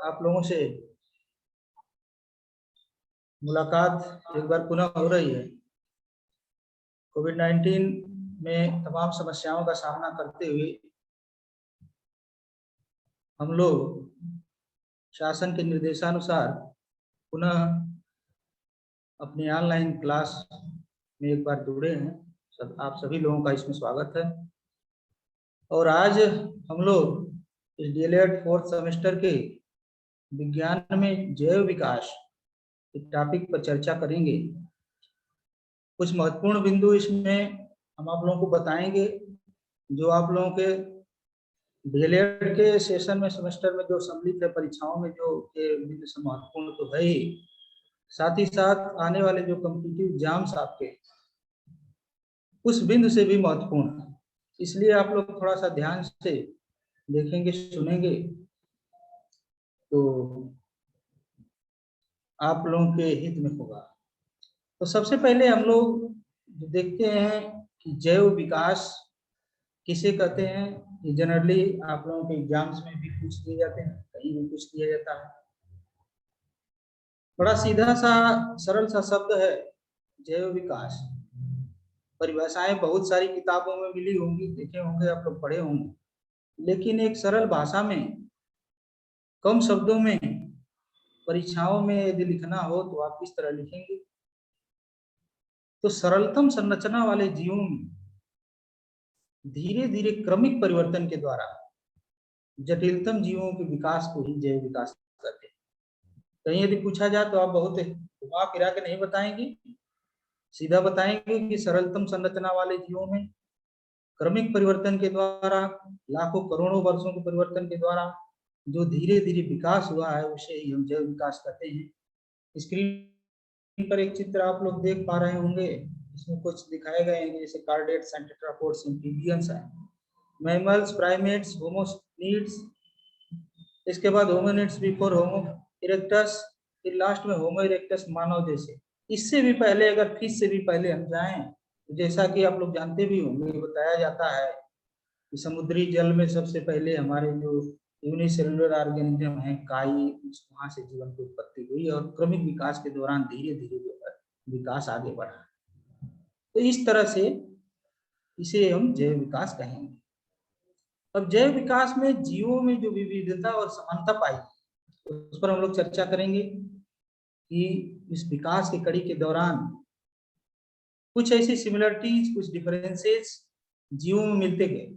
आप लोगों से मुलाकात एक बार पुनः हो रही है। कोविड-19 में तमाम समस्याओं का सामना करते हुए हम लोग शासन के निर्देशानुसार पुनः अपनी ऑनलाइन क्लास में एक बार जुड़े हैं। आप सभी लोगों का इसमें स्वागत है। और आज हम लोग इस डीएलएड 4th सेमेस्टर के विज्ञान में जैव विकास इस टॉपिक पर चर्चा करेंगे। कुछ महत्वपूर्ण बिंदु इसमें हम आप लोगों को बताएंगे जो आप लोगों के डीएलएड के सेशन में सेमेस्टर में जो सम्मिलित है परीक्षाओं में जो ये बिंदु से महत्वपूर्ण तो है ही, साथ ही साथ आने वाले जो कॉम्पिटिटिव एग्जाम्स आपके उस बिंदु से भी महत्वपूर्ण है। इसलिए आप लोग थोड़ा सा ध्यान से देखेंगे सुनेंगे तो आप लोगों के हित में होगा। तो सबसे पहले हम लोग देखते हैं कि जैव विकास किसे कहते हैं। ये जनरली आप लोगों के एग्जाम्स में भी पूछ लिए जाते हैं, कहीं भी पूछ लिया जाता है। बड़ा सीधा सा सरल सा शब्द है जैव विकास। परिभाषाएं बहुत सारी किताबों में मिली होंगी, देखे होंगे, आप लोग पढ़े होंगे, लेकिन एक सरल भाषा में कम शब्दों में परीक्षाओं में यदि लिखना हो तो आप किस तरह लिखेंगे। तो सरलतम संरचना वाले जीवों में धीरे धीरे क्रमिक परिवर्तन के द्वारा जटिलतम जीवों के विकास को ही जैव विकास कहते हैं। कहीं यदि पूछा जाए तो आप बहुत घुमा फिरा के नहीं बताएंगे, सीधा बताएंगे कि सरलतम संरचना वाले जीवों में क्रमिक परिवर्तन के द्वारा, लाखों करोड़ों वर्षों के परिवर्तन के द्वारा जो धीरे धीरे विकास हुआ है उसे ही हम जैव विकास कहते हैं। स्क्रीन पर एक चित्र आप लोग देख पा रहे होंगे, इसमें कुछ दिखाए गए हैं जैसे कार्डेट्स एंड टेट्रापोड्स, एम्फीबियंस हैं, मैमल्स, प्राइमेट्स, होमोनिड्स, इसके बाद होमोनिड्स बिफोर होमो इरेक्टस, फिर लास्ट में होमो इरेक्टस मानव जैसे। इससे भी पहले अगर फिश से भी पहले हम जाएं तो जैसा कि आप लोग जानते भी होंगे, बताया जाता है कि समुद्री जल में सबसे पहले हमारे जो यूनिसेलुलर ऑर्गेनिज्म है काई, वहां से जीवन की उत्पत्ति हुई और क्रमिक विकास के दौरान धीरे धीरे जो है विकास आगे बढ़ा। तो इस तरह से इसे हम जैव विकास कहेंगे। अब जैव विकास में जीवों में जो विविधता और समानता पाई उस पर हम लोग चर्चा करेंगे कि इस विकास की कड़ी के दौरान कुछ ऐसी सिमिलरिटीज, कुछ डिफरेंसेस जीवों में मिलते गए।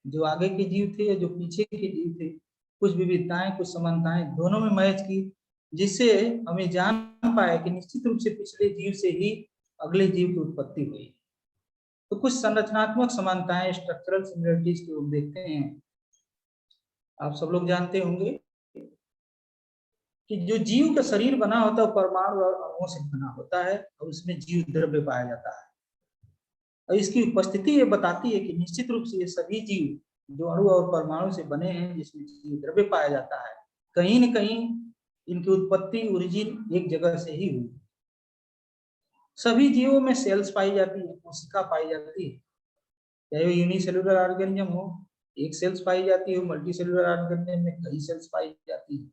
जो आगे के जीव थे या जो पीछे के जीव थे, कुछ विविधताएं कुछ समानताएं दोनों में मैच की, जिससे हमें जान पाया कि निश्चित रूप से पिछले जीव से ही अगले जीव की उत्पत्ति हुई। तो कुछ संरचनात्मक समानताएं, स्ट्रक्चरल सिमिलरिटीज को देखते हैं। आप सब लोग जानते होंगे कि जो जीव का शरीर बना होता है परमाणु और अणुओं से बना होता है और उसमें जीव द्रव्य पाया जाता है। और इसकी उपस्थिति ये बताती है कि निश्चित रूप से ये सभी जीव जो अणु और परमाणु से बने हैं, जिसमें जीव द्रव्य पाया जाता है, कहीं न कहीं इनकी उत्पत्ति ओरिजिन एक जगह से ही हुई। सभी जीवों में सेल्स पाई जाती है, कोशिका पाई जाती है, चाहे वो यूनिसेलुलर ऑर्गेनिज्म हो, एक सेल्स पाई जाती है, मल्टी सेलुलर ऑर्गेनिज्म में कई सेल्स पाई जाती है।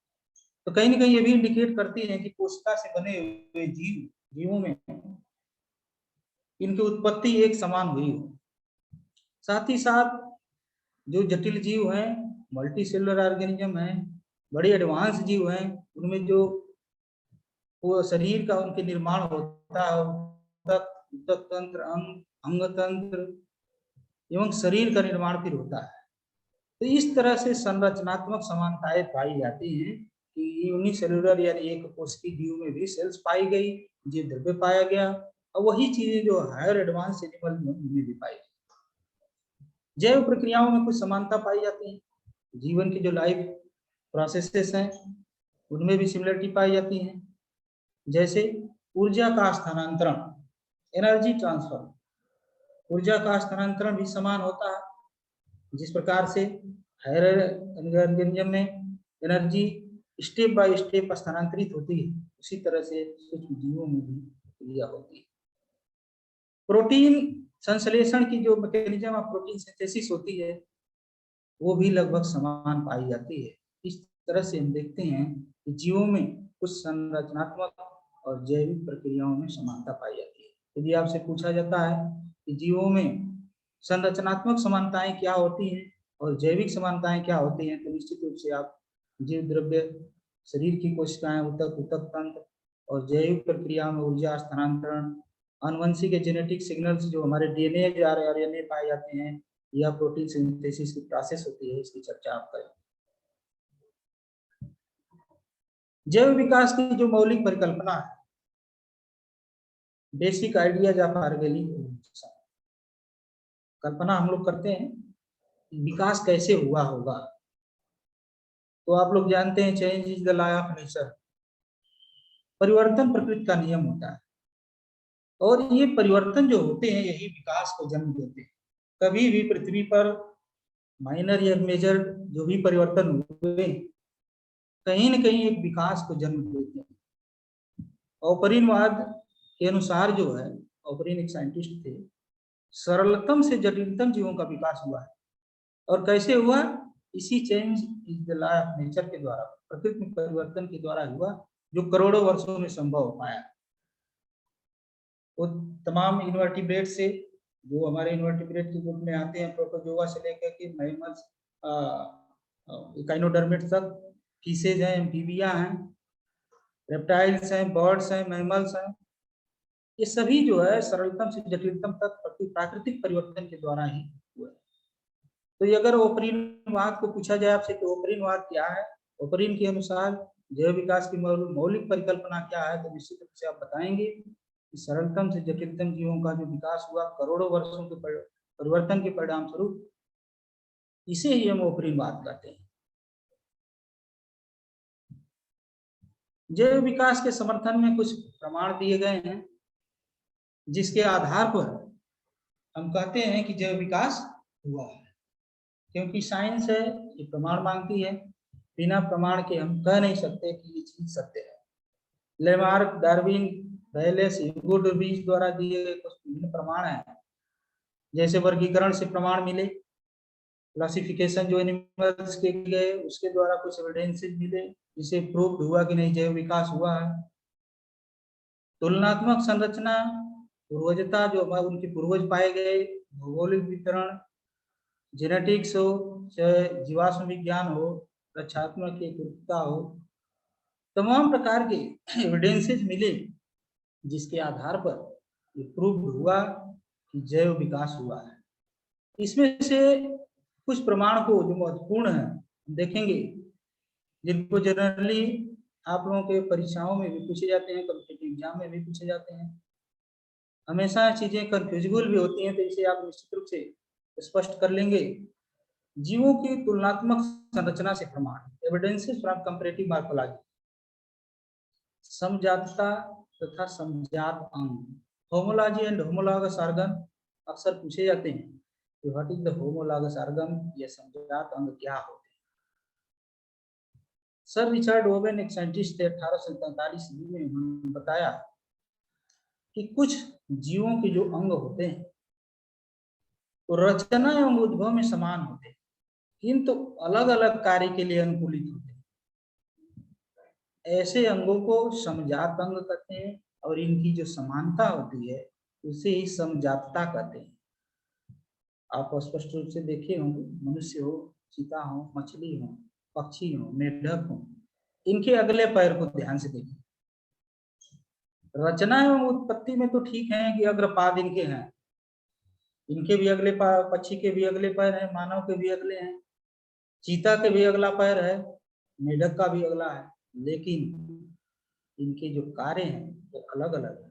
तो कहीं न कहीं ये भी इंडिकेट करती है कि कोशिका से बने हुए जीवों में इनकी उत्पत्ति एक समान हुई हो। साथ ही साथ जो जटिल जीव हैं, मल्टी सेलुलर ऑर्गेनिज्म हैं, बड़े एडवांस जीव हैं, उनमें जो वो शरीर का उनके निर्माण होता है, ऊतक तंत्र, अंग तंत्र एवं शरीर का निर्माण फिर होता है। तो इस तरह से संरचनात्मक समानताएं पाई जाती हैं कि यूनिसेलुलर यानी एक कोशिकीय जीव में भी सेल्स पाई गई, जीव द्रव्य पाया गया, और वही चीजें जो हायर एडवांस एनिमल में उनमें भी पाई गई। जैव प्रक्रियाओं में कुछ समानता पाई जाती है, जीवन की जो लाइफ प्रोसेसेस हैं उनमें भी सिमिलरिटी पाई जाती है। जैसे ऊर्जा का स्थानांतरण, एनर्जी ट्रांसफर, ऊर्जा का स्थानांतरण भी समान होता है। जिस प्रकार से हायर ऑर्गेनिज्म में एनर्जी स्टेप बाय स्टेप स्थानांतरित होती है, उसी तरह से सूक्ष्म जीवों में भी क्रिया होती है। प्रोटीन संश्लेषण की जो मैकेनिज्म ऑफ प्रोटीन सिंथेसिस होती है वो भी लगभग समान पाई जाती है। इस तरह से हम देखते हैं कि जीवों में कुछ संरचनात्मक और जैविक प्रक्रियाओं में समानता पाई जाती है। यदि आपसे पूछा जाता है कि जीवों में संरचनात्मक समानताएं क्या होती हैं और जैविक समानताएं क्या होती हैं, तो निश्चित रूप से आप जीव द्रव्य, शरीर की कोशिकाएं, ऊतक, ऊतक तंत्र और जैविक प्रक्रिया में ऊर्जा स्थानांतरण, आनुवंशिक जेनेटिक सिग्नल्स जो हमारे डीएनए या आरएनए पाए जाते हैं, या प्रोटीन सिंथेसिस की प्रोसेस होती है, इसकी चर्चा आप करें। जैव विकास की जो मौलिक परिकल्पना है, बेसिक आइडियाज ऑफ ऑर्गेनिक कल्पना हम लोग करते हैं विकास कैसे हुआ होगा, तो आप लोग जानते हैं change is the law of nature, परिवर्तन प्रकृति का नियम होता है और ये परिवर्तन जो होते हैं यही विकास को जन्म देते हैं। कभी भी पृथ्वी पर माइनर या मेजर जो भी परिवर्तन हुए, कहीं न कहीं एक विकास को जन्म देते हैं। ओपरिनवाद के अनुसार जो है, ओपरिन एक साइंटिस्ट थे, सरलतम से जटिलतम जीवों का विकास हुआ है। और कैसे हुआ? इसी change is the law of nature के द्वारा, प्रकृति में परिवर्तन के द्वारा हुआ, जो करोड़ों वर्षों में संभव हो पाया। वो तमाम इन्वर्टिब्रेट से, जो हमारे इन्वर्टिब्रेट के ग्रुप में आते हैं, प्रोटोजोआ से लेकर के मैमल्स, इकाइनोडर्मेट तक, फिशेज हैं, एम्फीबिया हैं, रेप्टाइल्स हैं, बर्ड्स हैं, मैमल्स हैं, ये सभी जो है सरलतम से जटिलतम तक प्राकृतिक परिवर्तन के द्वारा ही हुआ है। तो ये अगर ओपरिनवाद को पूछा जाए आपसे कि ओपरिनवाद क्या है, ओपरिन के अनुसार जैव विकास की मौलिक परिकल्पना क्या है, तो निश्चित रूप से आप बताएंगे कि सरलतम से जटिलतम जीवों का जो विकास हुआ करोड़ों वर्षों के परिवर्तन के परिणाम स्वरूप, इसे ही हम ओपरिनवाद कहते हैं। जैव विकास के समर्थन में कुछ प्रमाण दिए गए हैं, जिसके आधार पर हम कहते हैं कि जैव विकास हुआ है। क्योंकि साइंस है, ये प्रमाण मांगती है, बिना प्रमाण के हम कह नहीं सकते कि ये चीज सत्य है। लेमार्क, डार्विन, बैलेस, ह्यूगो द्वारा दिए गए कुछ विभिन्न प्रमाण हैं, जैसे वर्गीकरण से प्रमाण मिले, क्लासिफिकेशन जो एनिमल्स के गए उसके द्वारा कुछ एविडेंसेस मिले, जिसे प्रूव हुआ कि नहीं जैव विकास हुआ है। तुलनात्मक संरचना, पूर्वजता, जो उनके पूर्वज पाए गए, भौगोलिक वितरण, जेनेटिक्स हो, चाहे जीवाश्म विज्ञान हो, रक्षात्मक एकरूपता हो, तमाम प्रकार के एविडेंसेस मिले, जिसके आधार पर ये प्रूव हुआ कि जैव विकास हुआ है। इसमें से कुछ प्रमाण को जो महत्वपूर्ण है देखेंगे, जिनको जनरली आप लोगों के परीक्षाओं में भी पूछे जाते हैं, कॉम्पिटिटिव एग्जाम में भी पूछे जाते हैं। हमेशा चीजें कंफ्यूजिबल भी होती हैं, तो इसे आप निश्चित रूप से स्पष्ट कर लेंगे। जीवों की तुलनात्मक संरचना से प्रमाण, एविडेंसेस फ्रॉम कंपैरेटिव मॉर्फोलॉजी, समजातता तथा समजात अंग, होमोलॉजी एंड होमोलॉगस ऑर्गन अक्सर पूछे जाते हैं कि what is the homologous organ, या समजात अंग क्या होते हैं। सर रिचर्ड ओवेन एक साइंटिस्ट थे, 1843 ईस्वी में, उन्होंने बताया कि कुछ जीवों के जो अंग होते हैं तो रचना एवं उद्भव में समान होते हैं, किंतु अलग अलग कार्य के लिए अनुकूलित होते हैं। ऐसे अंगों को समजात अंग कहते हैं, और इनकी जो समानता होती है उसे ही समजातता कहते हैं। आप स्पष्ट रूप से देखे होंगे, मनुष्य हो, चीता हो, मछली हो, पक्षी हो, मेढक हो, इनके अगले पैर को ध्यान से देखें। रचना एवं उत्पत्ति में तो ठीक है कि अग्रपाद इनके हैं, इनके भी अगले पक्षी के भी अगले पैर हैं, मानव के भी अगले हैं, चीता के भी अगला पैर है, मेढक का भी अगला है, लेकिन इनके जो कार्य हैं वो अलग अलग है।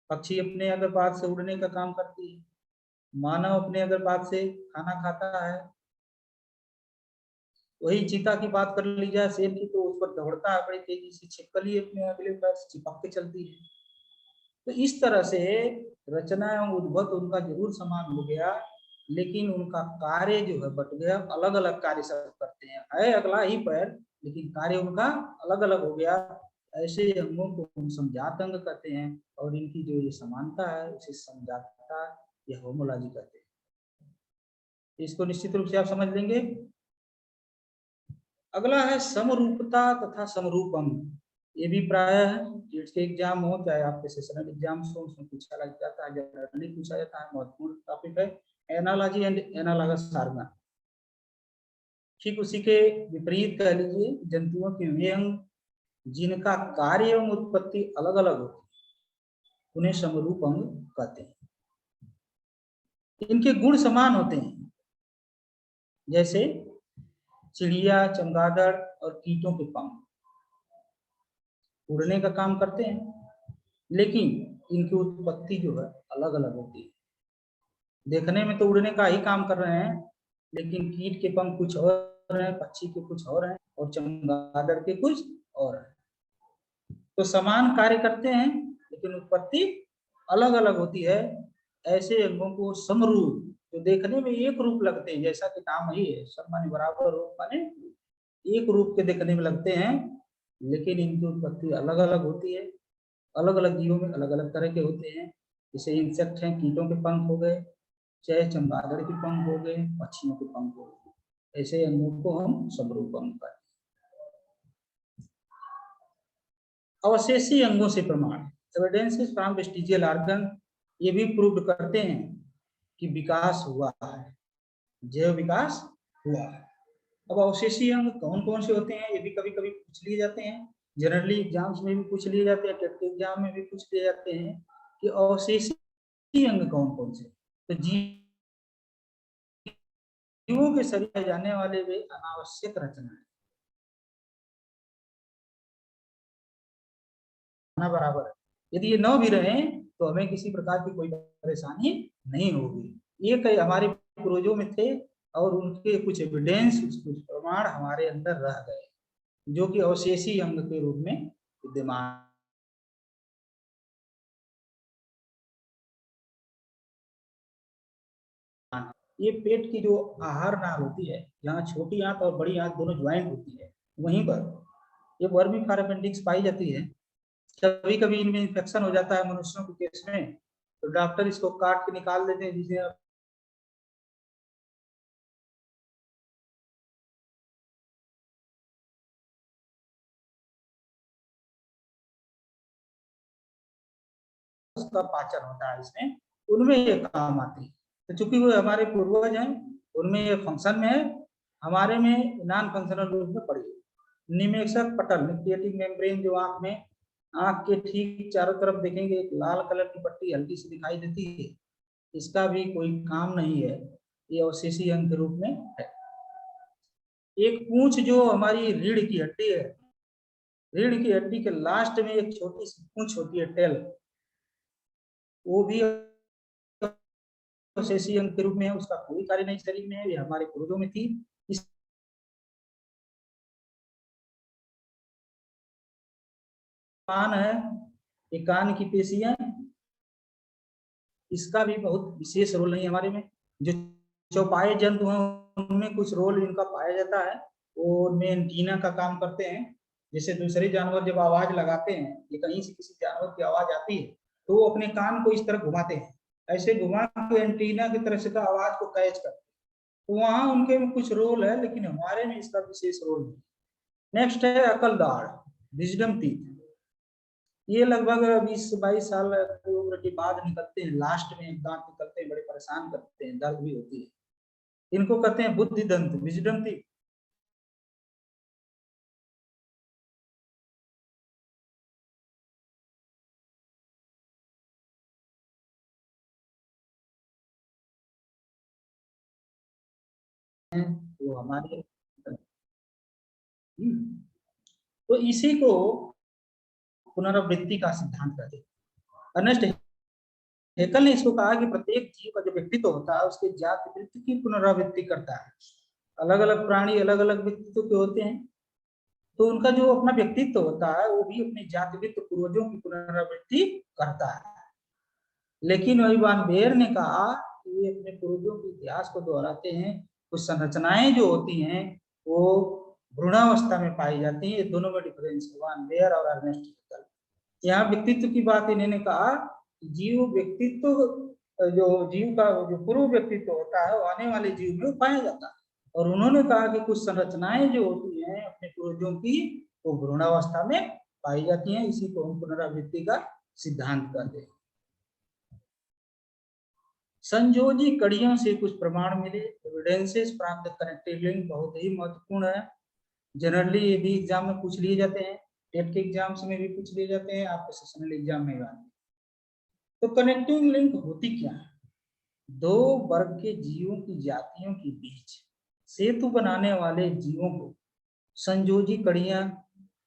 पक्षी अपने अग्रपाद से उड़ने का काम करती है, मानव अपने अग्रपाद से खाना खाता है। वही चीता की बात कर ली जाए, शेर की, तो उस पर दौड़ता है बड़ी तेजी से, छिपकली अपने अगले पैर से चिपक के चलती है। तो इस तरह से रचना एवं उद्भव उनका जरूर समान हो गया, लेकिन उनका कार्य जो है बट गया, अलग अलग कार्य सब करते हैं, है अगला ही पैर, लेकिन कार्य उनका अलग अलग हो गया। ऐसे अंगों को हम समजात अंग कहते हैं, और इनकी जो ये समानता है उसे समजातता या होमोलॉजी कहते हैं। इसको निश्चित रूप से आप समझ लेंगे। अगला है समरूपता तथा समरूप अंग। ये भी प्राय है के एग्जाम हो चाहे आपके सेशनल एग्जाम हो, उसमें पूछा लग जाता है, जनरली पूछा जाता है, महत्वपूर्ण टॉपिक है एनालॉजी एंड एनालॉगस आर्गन। ठीक उसी के विपरीत कह लीजिए जंतुओं के वे अंग जिनका कार्य एवं उत्पत्ति अलग अलग होती है उन्हें समरूप अंग कहते हैं। इनके गुण समान होते हैं, जैसे चिड़िया, चमगादड़ और कीटों के पंख उड़ने का काम करते हैं, लेकिन इनकी उत्पत्ति जो है अलग अलग होती है। देखने में तो उड़ने का ही काम कर रहे हैं, लेकिन कीट के पंख कुछ और हैं, पक्षी के कुछ और हैं और चमगादड़ के कुछ और हैं। तो समान कार्य करते हैं लेकिन उत्पत्ति अलग अलग होती है। ऐसे अंगों को समरूप, जो देखने में एक रूप लगते हैं, जैसा कि नाम ही है, सम माने बराबर, रूप माने एक रूप के देखने में लगते हैं, लेकिन इनकी उत्पत्ति अलग अलग होती है। अलग अलग जीवों में अलग अलग तरह के होते हैं। जैसे इंसेक्ट हैं, कीटों के पंख हो गए, चाहे चमगादड़ के पंख हो गए, पक्षियों के पंख हो गए, ऐसे अंगों को हम समरूप अंग कहते हैं। अवशेषी अंगों से प्रमाण, एविडेंसेस फ्रॉम वेस्टिजियल ऑर्गन, ये भी प्रूव करते हैं कि विकास हुआ है, जैव विकास हुआ है। अब अवशेषी अंग कौन कौन से होते हैं ये भी कभी कभी पूछ लिए जाते हैं, जनरली एग्जाम्स में भी पूछ लिए जाते हैं, टेट एग्जाम में भी पूछ लिए जाते हैं कि अवशेषी अंग कौन कौन से। तो जीवों के शरीर में जाने वाले वे अनावश्यक रचना है बराबर है। यदि ये न भी रहे तो हमें किसी प्रकार की कोई परेशानी नहीं होगी। ये कई हमारे पूर्वजों में थे और उनके कुछ एविडेंस, कुछ प्रमाण हमारे अंदर रह गए, जो कि अवशेषी अंग के रूप में विद्यमान। ये पेट की जो आहार नाल होती है, जहाँ छोटी आंत और बड़ी आंत दोनों ज्वाइंट होती है, वहीं पर ये वर्मी अपेंडिक्स पाई जाती है। कभी कभी इनमें इन्फेक्शन हो जाता है मनुष्यों के केस में, तो डॉक्टर इसको काट के निकाल देते हैं, जिसे उसका पाचन होता है इसमें, उनमें ये काम आती है। तो चूंकि वो हमारे पूर्वज हैं, उनमें ये फंक्शन में है, हमारे में नॉन फंक्शनल रूप में पड़ी है। निमेषक पटल, न्यूक्लियेटिंग मेम्ब्रेन, जो आंख में, आंख के ठीक चारों तरफ देखेंगे एक लाल कलर की पट्टी हल्की सी दिखाई देती है, इसका भी कोई काम नहीं है, ये अवशेषी अंग के रूप में है। एक पूंछ जो हमारी रीढ़ की हड्डी है, रीढ़ की हड्डी के लास्ट में एक छोटी सी पूंछ होती है, टेल, वो भी अवशेषी अंग के रूप में है। उसका कोई कार्य नहीं शरीर में है, ये हमारे पूर्वजों में थी। इस कान है, ये कान की पेशियां, इसका भी बहुत विशेष रोल नहीं हमारे में। जो चौपाई जंतु हैं उनमें कुछ रोल इनका पाया जाता है, वो उनमें एंटीना का काम करते हैं। जैसे दूसरे जानवर जब आवाज लगाते हैं, ये कहीं से किसी जानवर की आवाज आती है तो वो अपने कान को इस तरह घुमाते हैं, ऐसे घुमा के एंटीना की तरह से का आवाज को कैच करते हैं। तो वहां उनके में कुछ रोल है, लेकिन हमारे में इसका विशेष रोल नहीं। नेक्स्ट है अकल दाढ़, विजडम टीथ। ये लगभग 20-22 साल की उम्र के बाद निकलते हैं, लास्ट में एक दांत निकलते हैं, बड़े परेशान करते हैं, दर्द भी होती है। इनको कहते हैं बुद्धि दंत, विजडम टीथ। वो हमारे, तो इसी को पुनरावृत्ति का सिद्धांत कहते हैं। अर्नेस्ट हेकल ने इसको कहा कि प्रत्येक जीव का जो व्यक्तित्व होता है उसके जाति वृत्ति की पुनरावृत्ति करता है। अलग अलग प्राणी अलग अलग व्यक्तित्व के होते हैं, तो उनका जो अपना व्यक्तित्व होता है वो भी अपनी जातिवृत्त पूर्वजों की पुनरावृत्ति करता है। लेकिन वही वान बेयर ने कहा कि ये अपने पूर्वजों के इतिहास को दोहराते हैं। कुछ संरचनाएं जो होती हैं वो भ्रूणावस्था में पाई जाती है। ये दोनों में डिफरेंस है, वान बेयर और अर्नेस्ट हेकल। यहाँ व्यक्तित्व की बात इन्होंने कहा, जीव व्यक्तित्व, जो जीव का जो पूर्व व्यक्तित्व होता है वो आने वाले जीव में पाया जाता है। और उन्होंने कहा कि कुछ संरचनाएं जो होती हैं अपने पूर्वजों की, वो भ्रूणावस्था में पाई जाती हैं। इसी को हम पुनरावृत्ति का सिद्धांत कहते हैं। संयोजी कड़ियों से कुछ प्रमाण मिले, एविडेंसेस प्राप्त, कनेक्टिव लिंक बहुत ही महत्वपूर्ण है। जनरली ये भी एग्जाम में पूछ लिए जाते हैं, टेट के एग्जाम्स में भी पूछ लिए जाते हैं, आपके सेशनल एग्जाम में भी। तो कनेक्टिंग लिंक होती क्या है? दो वर्ग के जीवों की जातियों के बीच सेतु बनाने वाले जीवों को संयोजी कड़ियां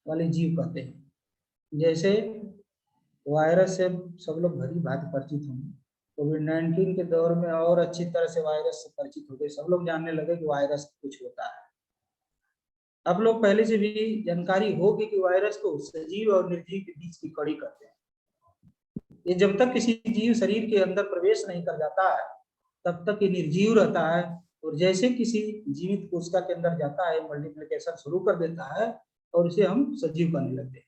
वाले जीव कहते हैं। जैसे वायरस से सब लोग भली भांति परिचित होंगे। कोविड-19 के दौर में और अच्छी तरह से वायरस से परिचित हो गए, सब लोग जानने लगे कि वायरस कुछ होता है। अब लोग पहले से भी जानकारी होगी कि वायरस को सजीव और निर्जीव के बीच की कड़ी कहते हैं। ये जब तक किसी जीव शरीर के अंदर प्रवेश नहीं कर जाता है तब तक ये निर्जीव रहता है, और जैसे किसी जीवित कोशिका के अंदर जाता है, मल्टीप्लिकेशन शुरू कर देता है और इसे हम सजीव कहने लगते हैं।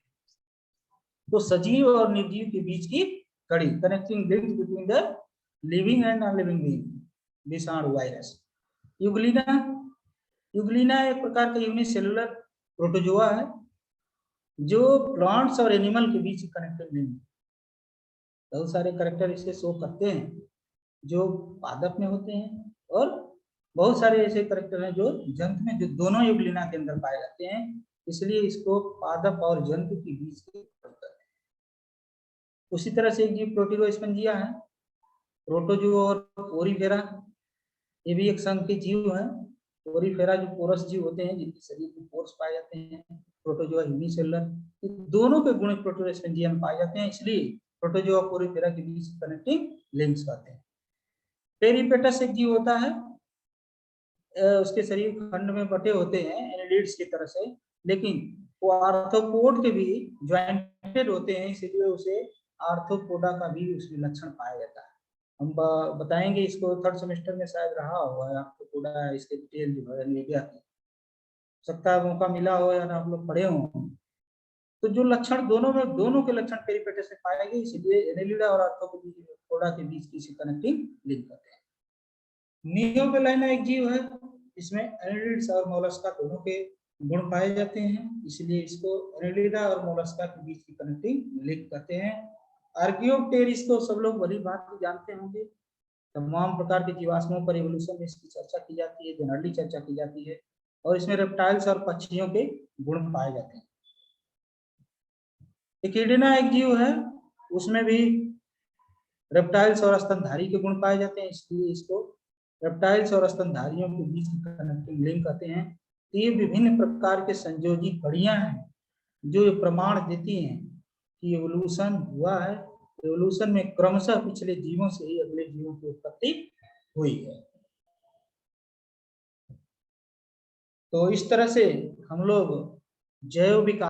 तो सजीव और निर्जीव के बीच की कड़ी, connecting link between the living and non living being, विषाणु वायरस। यूग्लिना, यूग्लिना एक प्रकार का यूनिसेलुलर प्रोटोजोआ है जो प्लांट्स और एनिमल के बीच कनेक्टिंग लिंक, बहुत सारे करेक्टर इसे शो करते हैं जो पादप में होते हैं, और बहुत सारे ऐसे करेक्टर हैं जो जंतु में, जो दोनों यूग्लिना के अंदर पाए जाते हैं, इसलिए इसको पादप और जंतु के बीच की कहते हैं। उसी तरह से एक जीव प्रोटिलोस्पंजिया है, प्रोटोजो और पोरीफेरा, ये भी एक संघ के जीव है। पोरीफेरा जो पोरस जीव होते हैं जिनके शरीर में पोर्स पाए जाते हैं, प्रोटोजोआ यूनिसेलुलर, दोनों के गुण प्रोटिलोस्पंजिया में पाए जाते हैं, इसलिए प्रोटोजोआ और पोरीफेरा के बीच कनेक्टिंग लिंक्स कहते हैं। पेरिपेटस एक जीव होता है, उसके शरीर खंड में बटे होते हैं एनिलिड्स की तरह से, लेकिन वो आर्थ्रोपोड के भी ज्वाइंटेड होते हैं, इसलिए उसे आर्थ्रोपोडा का भी उसमें लक्षण पाया जाता है। हम बताएंगे इसको, थर्ड सेमेस्टर में शायद रहा हुआ है आर्थ्रोपोडा, इसके डिटेल जो है मीडिया की, सकता है मौका मिला हो या आप लोग पढ़े हों। तो जो लक्षण दोनों में, दोनों के लक्षण पेरिपेटस में पाए गए, इसलिए एनिलिडा और आर्थ्रोपोडा के बीच की कनेक्टिंग लिंक करते हैं। नियोबेलाइना एक जीव है, इसमें एनिलिड्स और मोलस्का दोनों के गुण पाए जाते हैं, इसलिए इसको एनिलिडा और मोलस्का के बीच की कनेक्टिंग लिंक कहते हैं। आर्कियोप्टेरिस को सब लोग भली बात जानते होंगे, तमाम प्रकार के जीवाश्मों पर एवोल्यूशन में इसकी चर्चा की जाती है, जनरली चर्चा की जाती है, और इसमें रेप्टाइल्स और पक्षियों के गुण पाए जाते हैं। एकिडना एक जीव है, उसमें भी रेप्टाइल्स और स्तनधारी के गुण पाए जाते हैं, इसलिए इसको रेप्टाइल्स और स्तनधारियों के बीच की कनेक्टिंग लिंक कहते हैं। तो ये विभिन्न प्रकार के संयोजी कड़ियां हैं जो ये प्रमाण देती हैं कि एवोल्यूशन हुआ है, एवोल्यूशन में क्रमशः पिछले जीवों से ही अगले जीवों की उत्पत्ति हुई है। तो इस तरह से हम लोग जैव विकास